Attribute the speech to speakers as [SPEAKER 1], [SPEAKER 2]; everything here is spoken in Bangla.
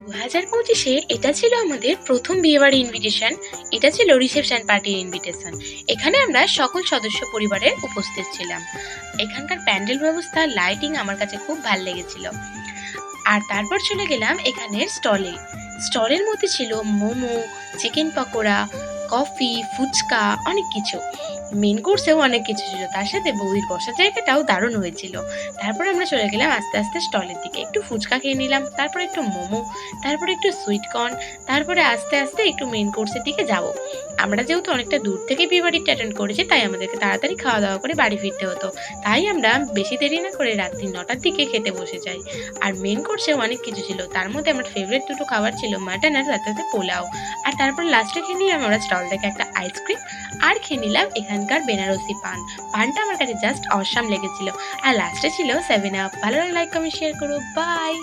[SPEAKER 1] 2025-এ এটা ছিল আমাদের প্রথম বিয়েবাড়ি ইনভিটেশন। এটা ছিল রিসেপশন পার্টির ইনভিটেশন। এখানে আমরা সকল সদস্য পরিবারের উপস্থিত ছিলাম। এখানকার প্যান্ডেল ব্যবস্থা, লাইটিং আমার কাছে খুব ভাল লেগেছিল। আর তারপর চলে গেলাম এখানের স্টলে। স্টলের মধ্যে ছিল মোমো, চিকেন পকোড়া, কফি, ফুচকা, অনেক কিছু। মেন কোর্সেও অনেক কিছু ছিল, তার সাথে বৌদির বসার জায়গাটাও দারুণ হয়েছিল। তারপর আমরা চলে গেলাম আস্তে আস্তে স্টলের দিকে, একটু ফুচকা খেয়ে নিলাম, তারপর একটু মোমো, তারপরে একটু সুইট কর্ন, তারপরে আস্তে আস্তে একটু মেন কোর্সের দিকে যাব। আমরা যেহেতু অনেকটা দূর থেকে বিয়ে বাড়িটা অ্যাটেন্ড করেছি, তাই আমাদেরকে তাড়াতাড়ি খাওয়া দাওয়া করে বাড়ি ফিরতে হতো। তাই আমরা বেশি দেরি না করে রাত্রি 9টার দিকে খেতে বসে যাই। আর মেন কোর্সে অনেক কিছু ছিল, তার মধ্যে আমার ফেভারিট দুটো খাবার ছিল মাটন আর সাথে পোলাও। আর তারপর লাস্টে খেয়ে নিলাম আমরা স্টল থেকে একটা আইসক্রিম, আর খেয়ে নিলাম এখানকার বেনারসি পান। পানটা আমার কাছে জাস্ট অসাম লেগেছিল। আর লাস্টে ছিল 7 আপ। ভালো লাগলে লাইক কমেন্ট শেয়ার করো। বাই।